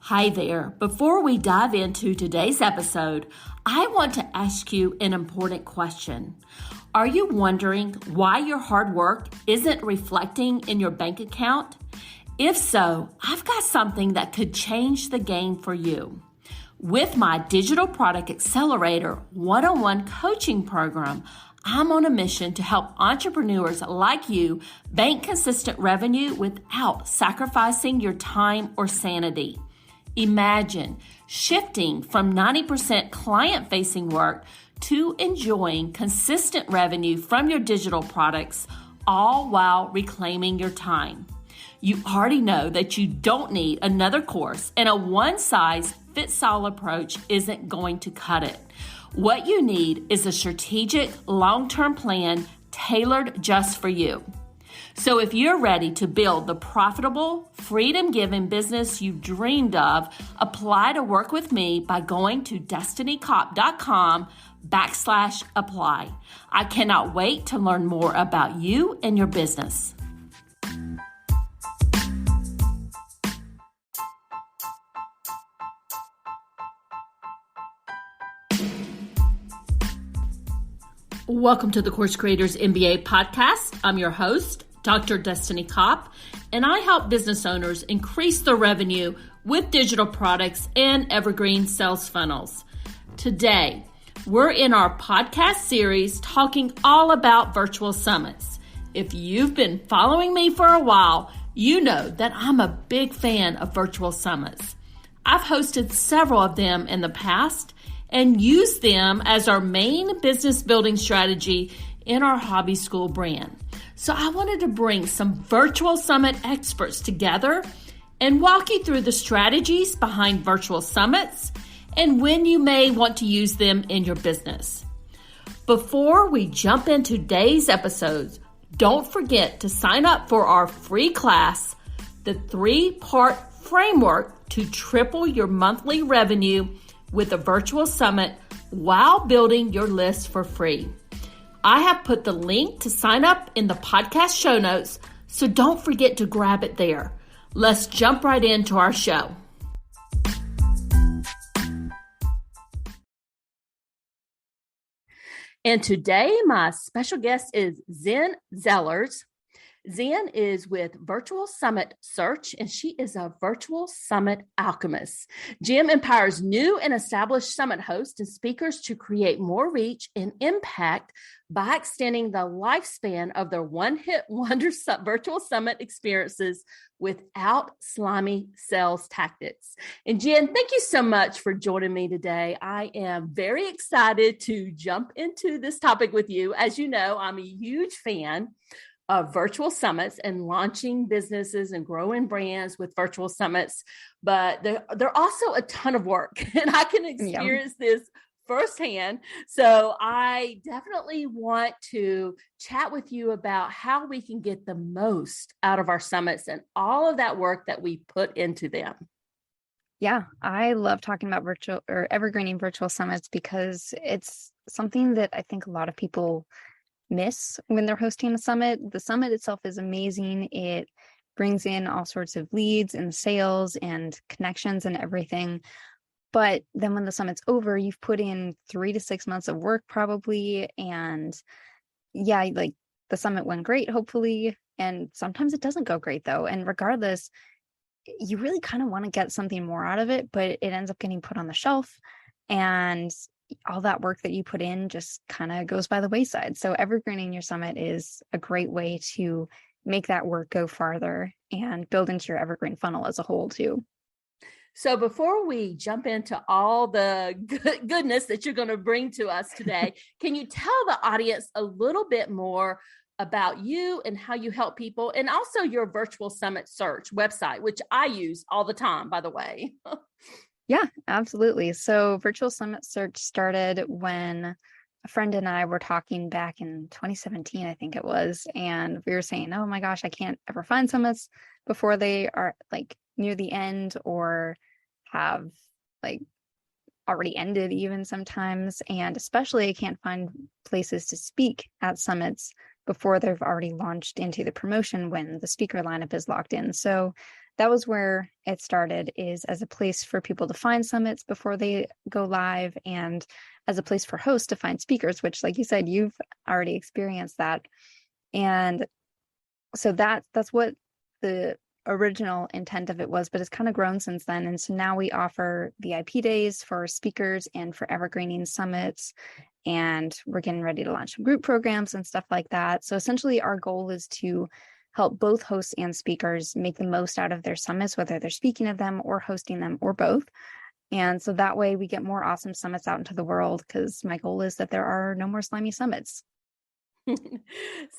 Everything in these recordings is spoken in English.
Hi there. Before we dive into today's episode, I want to ask you an important question. Are you wondering why your hard work isn't reflecting in your bank account? If so, I've got something that could change the game for you. With my Digital Product Accelerator one-on-one coaching program, I'm on a mission to help entrepreneurs like you bank consistent revenue without sacrificing your time or sanity. Imagine shifting from 90% client-facing work to enjoying consistent revenue from your digital products, all while reclaiming your time. You already know that you don't need another course, and a one-size-fits-all approach isn't going to cut it. What you need is a strategic, long-term plan tailored just for you. So if you're ready to build the profitable, freedom-giving business you've dreamed of, apply to work with me by going to destinycop.com/apply. I cannot wait to learn more about you and your business. Welcome to the Course Creators MBA podcast. I'm your host, Dr. Destiny Kopp, and I help business owners increase their revenue with digital products and evergreen sales funnels. Today, we're in our podcast series talking all about virtual summits. If you've been following me for a while, you know that I'm a big fan of virtual summits. I've hosted several of them in the past and used them as our main business building strategy in our hobby school brand. So I wanted to bring some virtual summit experts together and walk you through the strategies behind virtual summits and when you may want to use them in your business. Before we jump into today's episodes, don't forget to sign up for our free class, the 3-part framework to triple your monthly revenue with a virtual summit while building your list for free. I have put the link to sign up in the podcast show notes, so don't forget to grab it there. Let's jump right into our show. And today, my special guest is Jenn Zellers. Jenn is with Virtual Summit Search, and she is a Virtual Summit Alchemist. Jenn empowers new and established summit hosts and speakers to create more reach and impact by extending the lifespan of their one-hit wonder virtual summit experiences without slimy sales tactics. And Jenn, thank you so much for joining me today. I am very excited to jump into this topic with you. As you know, I'm a huge fan of virtual summits and launching businesses and growing brands with virtual summits, but they're also a ton of work, and I can experience this firsthand. So I definitely want to chat with you about how we can get the most out of our summits and all of that work that we put into them. Yeah, I love talking about virtual or evergreening virtual summits because it's something that I think a lot of people miss when they're hosting a summit. The summit itself is amazing. It brings in all sorts of leads and sales and connections and everything. But then when the summit's over, you've put in 3 to 6 months of work probably. And yeah, like the summit went great, hopefully. And sometimes it doesn't go great though. And regardless, you really kind of want to get something more out of it, but it ends up getting put on the shelf. And all that work that you put in just kind of goes by the wayside. So evergreening your summit is a great way to make that work go farther and build into your evergreen funnel as a whole too. So before we jump into all the goodness that you're going to bring to us today, can you tell the audience a little bit more about you and how you help people, and also your Virtual Summit Search website, which I use all the time, by the way? Yeah, absolutely. So Virtual Summit Search started when a friend and I were talking back in 2017, I think it was, and we were saying, oh my gosh, I can't ever find summits before they are like near the end or have like already ended even sometimes. And especially I can't find places to speak at summits before they've already launched into the promotion when the speaker lineup is locked in. So that was where it started, is as a place for people to find summits before they go live, and as a place for hosts to find speakers, which, like you said, you've already experienced that. And so that's what the original intent of it was, but it's kind of grown since then. And so now we offer VIP days for speakers and for evergreening summits, and we're getting ready to launch some group programs and stuff like that. So essentially our goal is to help both hosts and speakers make the most out of their summits, whether they're speaking of them or hosting them or both. And so that way we get more awesome summits out into the world, because my goal is that there are no more slimy summits.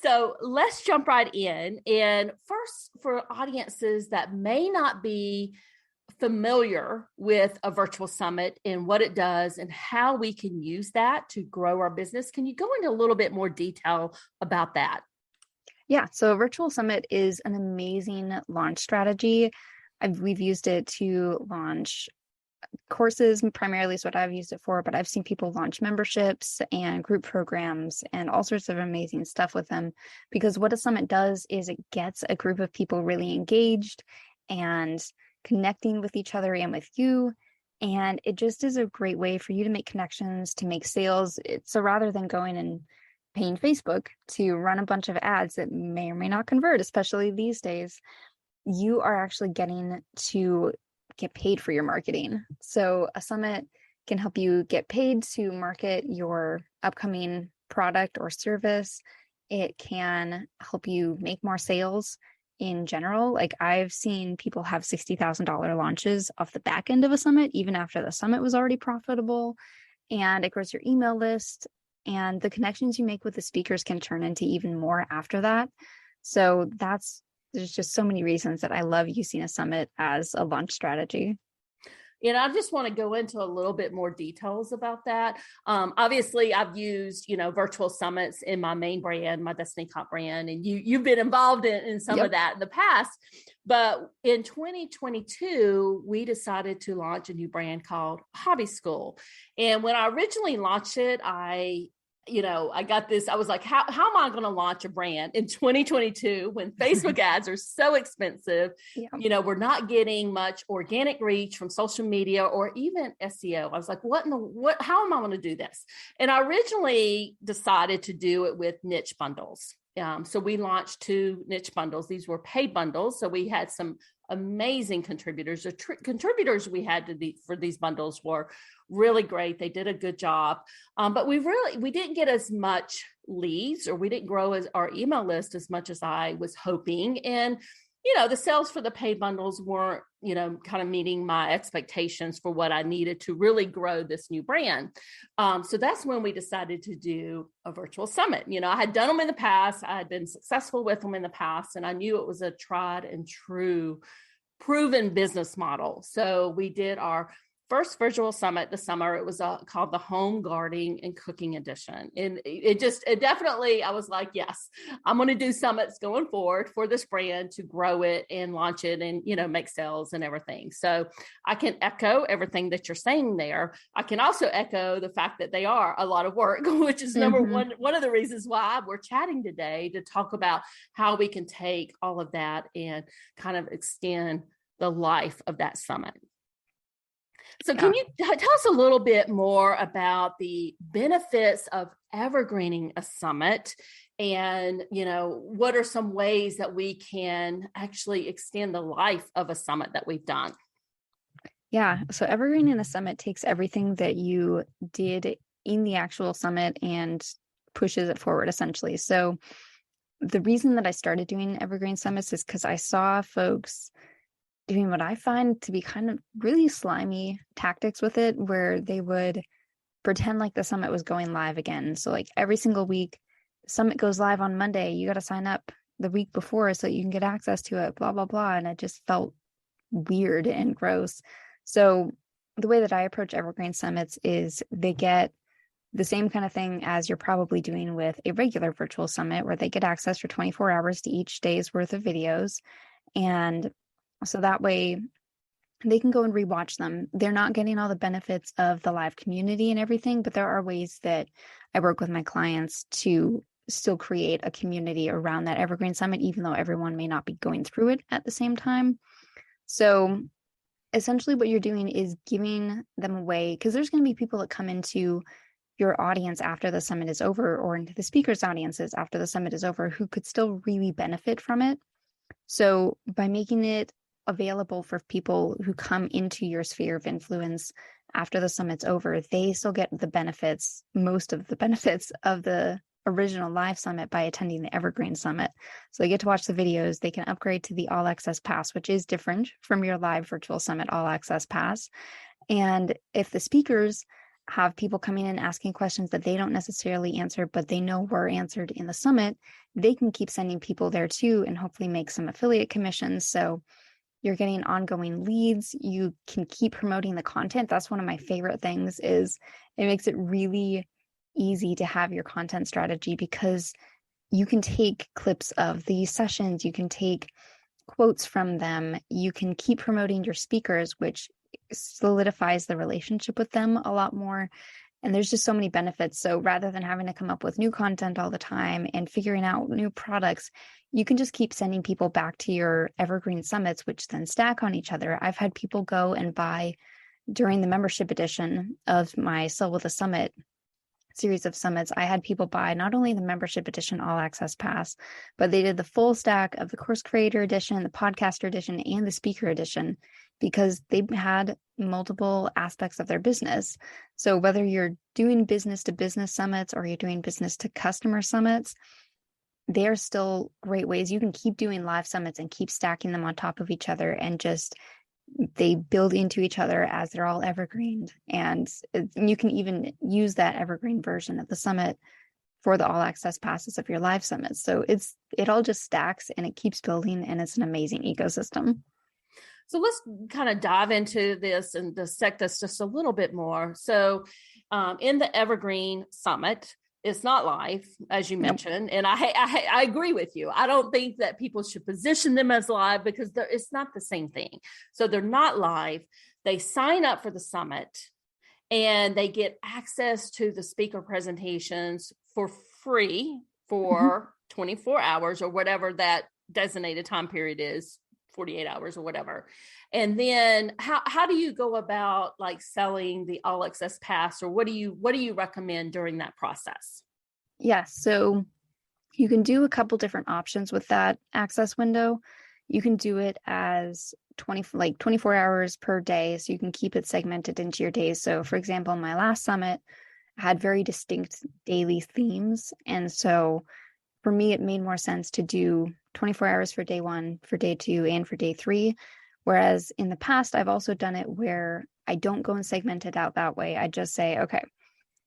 So let's jump right in. And first, for audiences that may not be familiar with a virtual summit and what it does and how we can use that to grow our business, can you go into a little bit more detail about that? Yeah, so a virtual summit is an amazing launch strategy. We've used it to launch courses, primarily is what I've used it for, but I've seen people launch memberships and group programs and all sorts of amazing stuff with them, because what a summit does is it gets a group of people really engaged and connecting with each other and with you. And it just is a great way for you to make connections, to make sales. So rather than going and paying Facebook to run a bunch of ads that may or may not convert, especially these days, you are actually getting to get paid for your marketing. So a summit can help you get paid to market your upcoming product or service. It can help you make more sales in general. Like I've seen people have $60,000 launches off the back end of a summit, even after the summit was already profitable. And it grows your email list, and the connections you make with the speakers can turn into even more after that. So there's just so many reasons that I love using a summit as a launch strategy. And I just want to go into a little bit more details about that. Obviously, I've used, virtual summits in my main brand, my Destiny Comp brand, and you've been involved in some of that in the past. But in 2022, we decided to launch a new brand called Hobby School. And when I originally launched it, I got this, I was like, how am I going to launch a brand in 2022 when Facebook ads are so expensive? Yeah. We're not getting much organic reach from social media or even SEO. I was like, how am I going to do this? And I originally decided to do it with niche bundles. So we launched 2 niche bundles. These were paid bundles. So we had some amazing contributors. The contributors we had for these bundles were really great. They did a good job. But we didn't get as much leads, or we didn't grow our email list as much as I was hoping. And the sales for the paid bundles weren't, kind of meeting my expectations for what I needed to really grow this new brand. So that's when we decided to do a virtual summit. I had done them in the past. I had been successful with them in the past, and I knew it was a tried and true proven business model. So we did our first virtual summit this summer. It was called the Home Gardening and Cooking Edition. And it definitely, I was like, yes, I'm going to do summits going forward for this brand to grow it and launch it and, make sales and everything. So I can echo everything that you're saying there. I can also echo the fact that they are a lot of work, which is number one of the reasons why we're chatting today, to talk about how we can take all of that and kind of extend the life of that summit. So can you tell us a little bit more about the benefits of evergreening a summit, and, what are some ways that we can actually extend the life of a summit that we've done? Yeah. So evergreening a summit takes everything that you did in the actual summit and pushes it forward, essentially. So the reason that I started doing evergreen summits is because I saw folks doing what I find to be kind of really slimy tactics with it, where they would pretend like the summit was going live again. So like every single week, summit goes live on Monday. You got to sign up the week before so that you can get access to it, blah, blah, blah. And it just felt weird and gross. So the way that I approach evergreen summits is they get the same kind of thing as you're probably doing with a regular virtual summit, where they get access for 24 hours to each day's worth of videos. And so that way they can go and rewatch them. They're not getting all the benefits of the live community and everything, but there are ways that I work with my clients to still create a community around that evergreen summit, even though everyone may not be going through it at the same time. So essentially what you're doing is giving them away, because there's going to be people that come into your audience after the summit is over, or into the speakers' audiences after the summit is over, who could still really benefit from it. So by making it available for people who come into your sphere of influence after the summit's over, they still get the benefits, most of the benefits of the original live summit by attending the Evergreen Summit. So they get to watch the videos, they can upgrade to the All Access Pass, which is different from your live Virtual Summit All Access Pass. And if the speakers have people coming in asking questions that they don't necessarily answer, but they know were answered in the summit, they can keep sending people there too, and hopefully make some affiliate commissions. So you're getting ongoing leads. You can keep promoting the content. That's one of my favorite things, is it makes it really easy to have your content strategy, because you can take clips of these sessions, you can take quotes from them, you can keep promoting your speakers, which solidifies the relationship with them a lot more. And there's just so many benefits. So rather than having to come up with new content all the time and figuring out new products, you can just keep sending people back to your Evergreen Summits, which then stack on each other. I've had people go and buy during the membership edition of my Sell with a Summit series of summits. I had people buy not only the membership edition All Access Pass, but they did the full stack of the Course Creator edition, the Podcaster edition, and the Speaker edition, because they had multiple aspects of their business. So whether you're doing business to business summits or you're doing business to customer summits, they are still great ways. You can keep doing live summits and keep stacking them on top of each other, and just they build into each other as they're all evergreened. And you can even use that evergreen version of the summit for the all access passes of your live summits. So it all just stacks and it keeps building, and it's an amazing ecosystem. So let's kind of dive into this and dissect this just a little bit more. So in the Evergreen Summit, it's not live, as you mentioned. And I agree with you. I don't think that people should position them as live, because it's not the same thing. So they're not live. They sign up for the summit and they get access to the speaker presentations for free for 24 hours or whatever that designated time period is, 48 hours or whatever. And then how do you go about like selling the All Access Pass, or what do you recommend during that process? Yeah, so you can do a couple different options with that access window. You can do it as 24 hours per day, so you can keep it segmented into your days. So for example, my last summit had very distinct daily themes. And so for me, it made more sense to do 24 hours for day 1, for day 2, and for day 3. Whereas in the past, I've also done it where I don't go and segment it out that way. I just say, okay,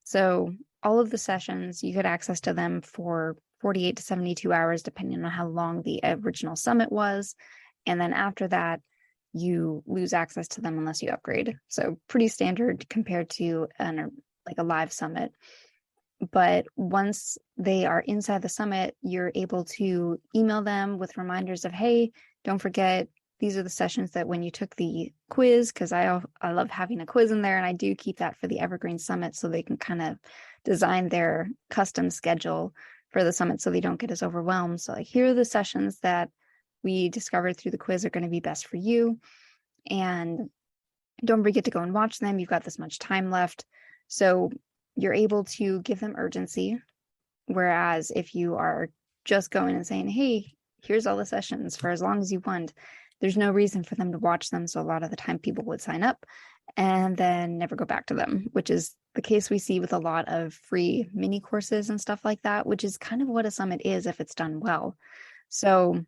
so all of the sessions, you get access to them for 48 to 72 hours, depending on how long the original summit was. And then after that, you lose access to them unless you upgrade. So pretty standard compared to a live summit. But once they are inside the summit, you're able to email them with reminders of, hey, don't forget, these are the sessions that when you took the quiz, because I love having a quiz in there, and I do keep that for the Evergreen Summit so they can kind of design their custom schedule for the summit so they don't get as overwhelmed. So like, here are the sessions that we discovered through the quiz are going to be best for you. And don't forget to go and watch them. You've got this much time left. So you're able to give them urgency. Whereas if you are just going and saying, hey, here's all the sessions for as long as you want, there's no reason for them to watch them. So a lot of the time people would sign up and then never go back to them, which is the case we see with a lot of free mini courses and stuff like that, which is kind of what a summit is if it's done well. So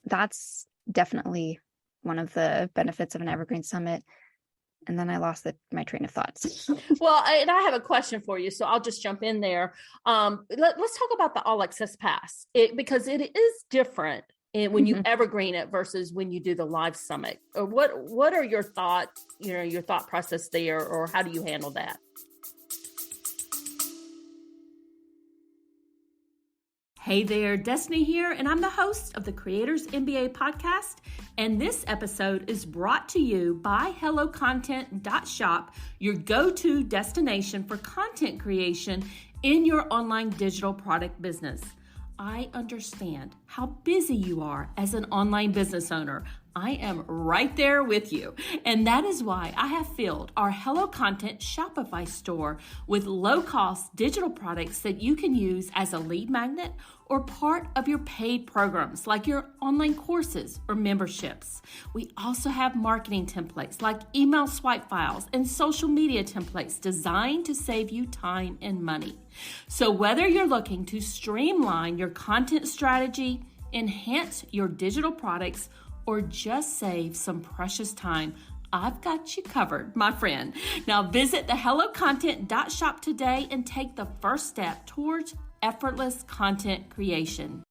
that's definitely one of the benefits of an Evergreen Summit. And then I lost my train of thoughts. Well, and I have a question for you, so I'll just jump in there. Let's talk about the All Access Pass, because it is different when you evergreen it versus when you do the live summit. Or what are your thoughts, your thought process there, or how do you handle that? Hey there, Destiny here, and I'm the host of the Creators MBA podcast. And this episode is brought to you by HelloContent.shop, your go-to destination for content creation in your online digital product business. I understand how busy you are as an online business owner. I am right there with you. And that is why I have filled our Hello Content Shopify store with low-cost digital products that you can use as a lead magnet or part of your paid programs like your online courses or memberships. We also have marketing templates like email swipe files and social media templates designed to save you time and money. So whether you're looking to streamline your content strategy, enhance your digital products, or just save some precious time, I've got you covered, my friend. Now visit the hellocontent.shop today and take the first step towards effortless content creation.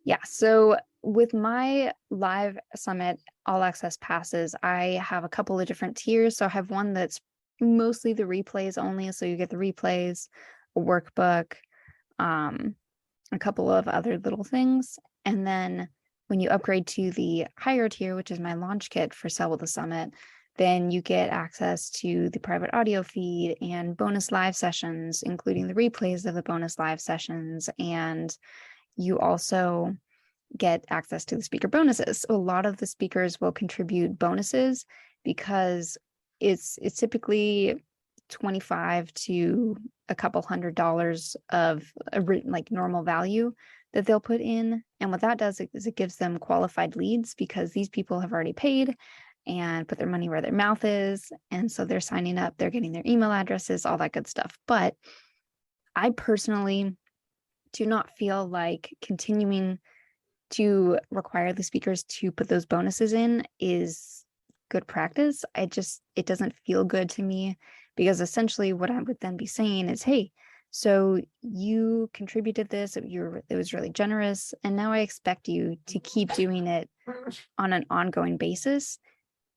Yeah, so with my live summit all access passes, I have a couple of different tiers. So I have one that's mostly the replays only. So you get the replays, a workbook, a couple of other little things. And then when you upgrade to the higher tier, which is my launch kit for Sell with the Summit, then you get access to the private audio feed and bonus live sessions, including the replays of the bonus live sessions. And you also get access to the speaker bonuses. So a lot of the speakers will contribute bonuses because it's typically $25 to a couple $100 of like normal value that they'll put in. And what that does is it gives them qualified leads because these people have already paid and put their money where their mouth is. And so they're signing up, they're getting their email addresses, all that good stuff. But I personally do not feel like continuing to require the speakers to put those bonuses in is good practice. It doesn't feel good to me because essentially what I would then be saying is, hey, so you contributed this, it was really generous, and now I expect you to keep doing it on an ongoing basis,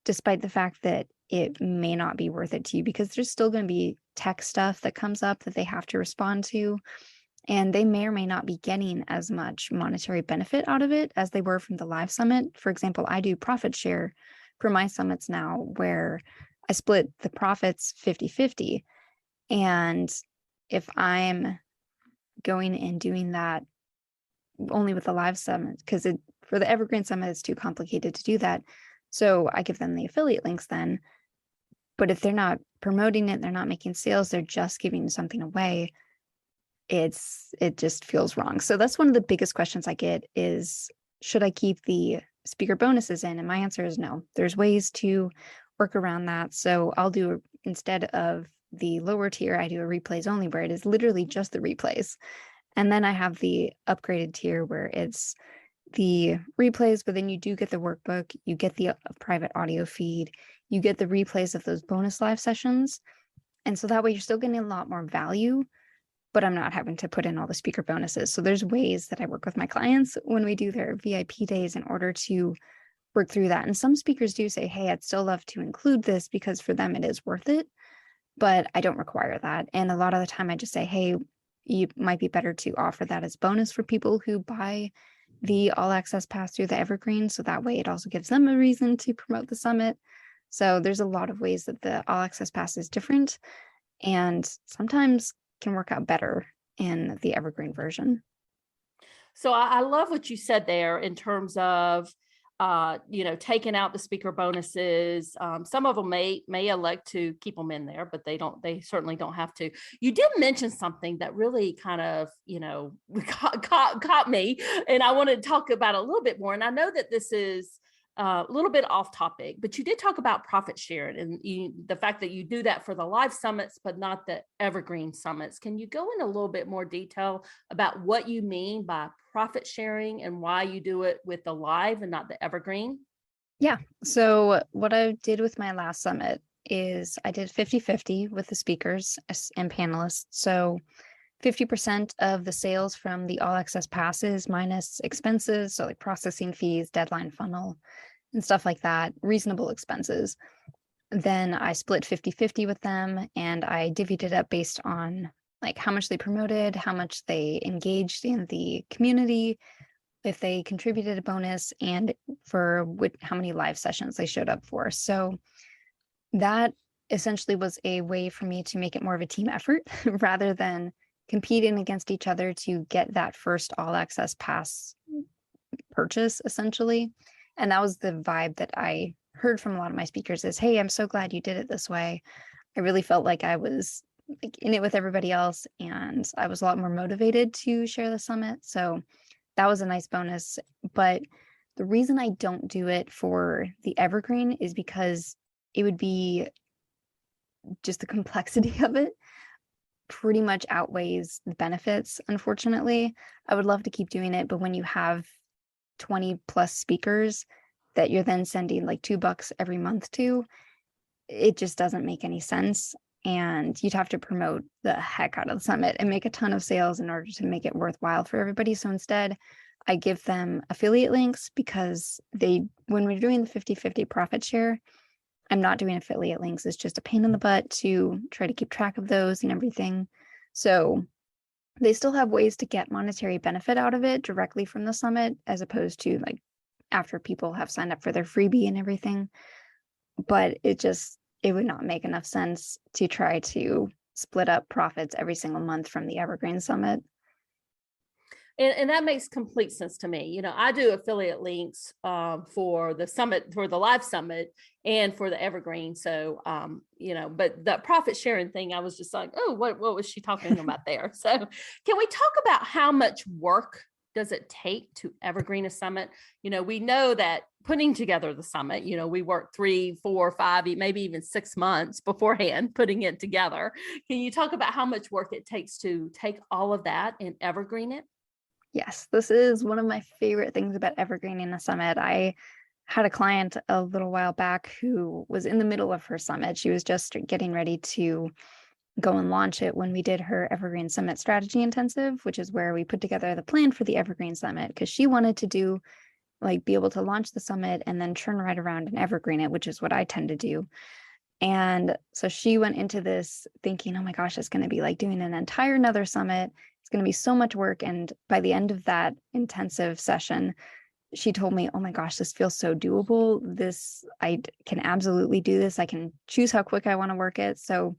despite the fact that it may not be worth it to you because there's still going to be tech stuff that comes up that they have to respond to. And they may or may not be getting as much monetary benefit out of it as they were from the live summit. For example, I do profit share for my summits now where I split the profits 50-50. And if I'm going and doing that only with the live summit, because for the Evergreen Summit, it's too complicated to do that. So I give them the affiliate links then. But if they're not promoting it, they're not making sales, they're just giving something away, it just feels wrong. So that's one of the biggest questions I get is, should I keep the speaker bonuses in? And my answer is no. There's ways to work around that. So I'll do, instead of the lower tier, I do a replays only where it is literally just the replays. And then I have the upgraded tier where it's the replays, but then you do get the workbook, you get the private audio feed, you get the replays of those bonus live sessions. And so that way you're still getting a lot more value, but I'm not having to put in all the speaker bonuses. So there's ways that I work with my clients when we do their VIP days in order to work through that. And some speakers do say, hey, I'd still love to include this because for them it is worth it, but I don't require that. And a lot of the time I just say, hey, you might be better to offer that as bonus for people who buy the all access pass through the Evergreen. So that way it also gives them a reason to promote the summit. So there's a lot of ways that the all access pass is different and sometimes can work out better in the Evergreen version. So I love what you said there in terms of, taking out the speaker bonuses. Some of them may elect to keep them in there, but they certainly don't have to. You did mention something that really kind of, caught me, and I want to talk about it a little bit more. And I know that this is a little bit off topic, but you did talk about profit sharing and the fact that you do that for the live summits, but not the Evergreen summits. Can you go in a little bit more detail about what you mean by profit sharing and why you do it with the live and not the Evergreen? Yeah. So what I did with my last summit is I did 50-50 with the speakers and panelists. So 50% of the sales from the all access passes minus expenses, so like processing fees, deadline funnel, and stuff like that, reasonable expenses. Then I split 50-50 with them and I divvied it up based on like how much they promoted, how much they engaged in the community, if they contributed a bonus, and for how many live sessions they showed up for. So that essentially was a way for me to make it more of a team effort rather than competing against each other to get that first all access pass purchase essentially. And that was the vibe that I heard from a lot of my speakers is, hey, I'm so glad you did it this way. I really felt like I was like in it with everybody else, and I was a lot more motivated to share the summit. So that was a nice bonus. But the reason I don't do it for the Evergreen is because it would be just the complexity of it pretty much outweighs the benefits, unfortunately. I would love to keep doing it, but when you have 20 plus speakers that you're then sending like $2 every month to, it just doesn't make any sense. And you'd have to promote the heck out of the summit and make a ton of sales in order to make it worthwhile for everybody. So instead, I give them affiliate links because when we're doing the 50-50 profit share, I'm not doing affiliate links. It's just a pain in the butt to try to keep track of those and everything. So they still have ways to get monetary benefit out of it directly from the summit, as opposed to like after people have signed up for their freebie and everything. But it would not make enough sense to try to split up profits every single month from the Evergreen Summit. And that makes complete sense to me. I do affiliate links for the summit, for the live summit, and for the Evergreen. So, but the profit sharing thing, I was just like, oh, what was she talking about there? So can we talk about how much work does it take to evergreen a summit? We know that putting together the summit, we work 3, 4, 5, maybe even 6 months beforehand putting it together. Can you talk about how much work it takes to take all of that and evergreen it? Yes, this is one of my favorite things about evergreening a summit. I had a client a little while back who was in the middle of her summit. She was just getting ready to go and launch it when we did her Evergreen Summit Strategy Intensive, which is where we put together the plan for the Evergreen Summit, because she wanted to be able to launch the summit and then turn right around and evergreen it, which is what I tend to do. And so she went into this thinking, oh my gosh, it's going to be like doing an entire another summit. It's going to be so much work. And by the end of that intensive session, she told me, oh my gosh, this feels so doable. I can absolutely do this. I can choose how quick I want to work it. So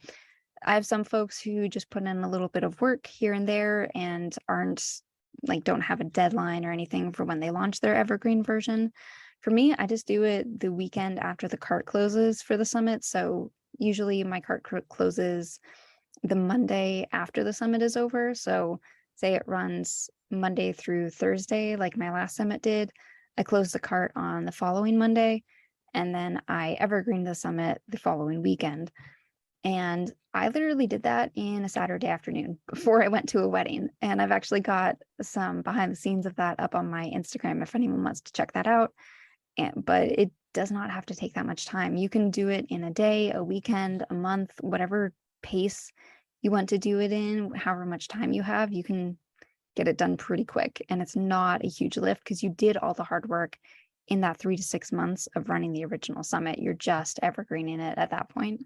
I have some folks who just put in a little bit of work here and there and don't have a deadline or anything for when they launch their Evergreen version. For me, I just do it the weekend after the cart closes for the summit. So usually my cart closes the Monday after the summit is over. So say it runs Monday through Thursday, like my last summit did. I close the cart on the following Monday, and then I evergreen the summit the following weekend. And I literally did that in a Saturday afternoon before I went to a wedding. And I've actually got some behind the scenes of that up on my Instagram if anyone wants to check that out. But it does not have to take that much time. You can do it in a day, a weekend, a month, whatever pace you want to do it in, however much time you have, you can get it done pretty quick. And it's not a huge lift because you did all the hard work in that 3 to 6 months of running the original summit. You're just evergreening it at that point.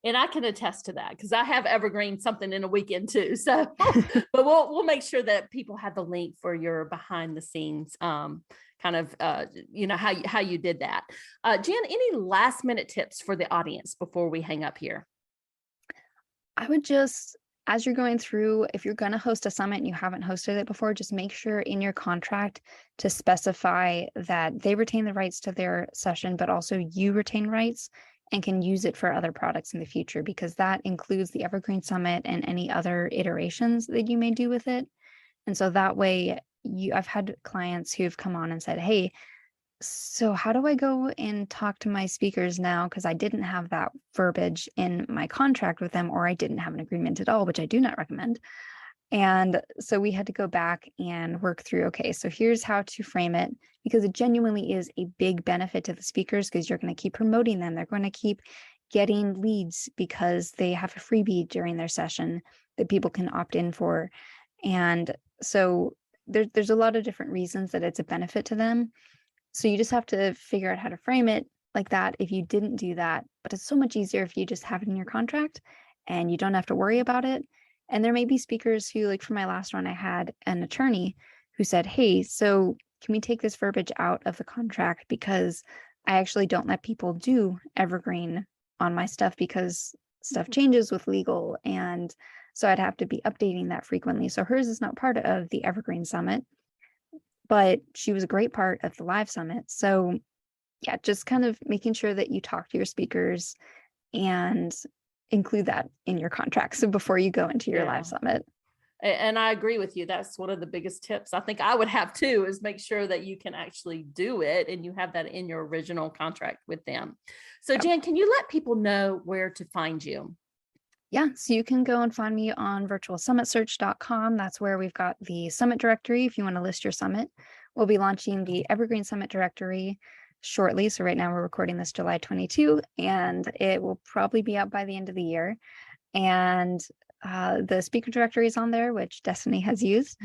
And I can attest to that because I have evergreen something in a weekend too. So, but we'll make sure that people have the link for your behind the scenes how you did that. Jenn, any last minute tips for the audience before we hang up here? I would just, as you're going through, if you're going to host a summit and you haven't hosted it before, just make sure in your contract to specify that they retain the rights to their session, but also you retain rights and can use it for other products in the future, because that includes the Evergreen Summit and any other iterations that you may do with it. And so that way, I've had clients who've come on and said, hey, so how do I go and talk to my speakers now? Because I didn't have that verbiage in my contract with them, or I didn't have an agreement at all, which I do not recommend. And so we had to go back and work through, okay, so here's how to frame it, because it genuinely is a big benefit to the speakers because you're going to keep promoting them. They're going to keep getting leads because they have a freebie during their session that people can opt in for. And so there's a lot of different reasons that it's a benefit to them. So you just have to figure out how to frame it like that if you didn't do that. But it's so much easier if you just have it in your contract and you don't have to worry about it. And there may be speakers who, like for my last one, I had an attorney who said, hey, so can we take this verbiage out of the contract? Because I actually don't let people do evergreen on my stuff because stuff changes with legal. And so I'd have to be updating that frequently. So hers is not part of the Evergreen Summit. but she was a great part of the live summit. So yeah, just kind of making sure that you talk to your speakers and include that in your contract. So before you go into your live summit. And I agree with you. That's one of the biggest tips I think I would have too, is make sure that you can actually do it and you have that in your original contract with them. So Jenn, can you let people know where to find you? Yeah, so you can go and find me on virtualsummitsearch.com. That's where we've got the summit directory if you want to list your summit. We'll be launching the Evergreen Summit directory shortly. So right now we're recording this July 22, and it will probably be out by the end of the year. And the speaker directory is on there, which Destiny has used.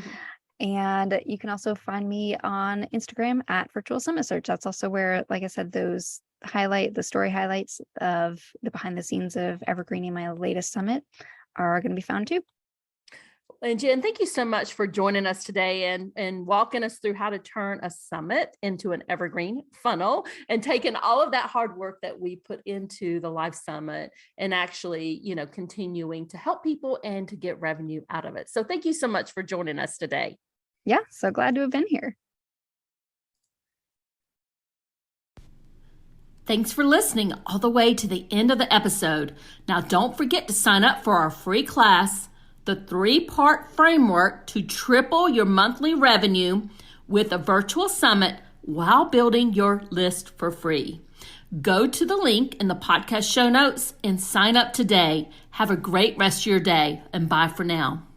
And you can also find me on Instagram at Virtual Summit Search. That's also where, like I said, the story highlights of the behind the scenes of Evergreening my latest summit are going to be found too. And Jenn, thank you so much for joining us today and walking us through how to turn a summit into an evergreen funnel, and taking all of that hard work that we put into the live summit and actually, continuing to help people and to get revenue out of it. So thank you so much for joining us today. Yeah, so glad to have been here. Thanks for listening all the way to the end of the episode. Now, don't forget to sign up for our free class, the 3-part framework to triple your monthly revenue with a virtual summit while building your list for free. Go to the link in the podcast show notes and sign up today. Have a great rest of your day, and bye for now.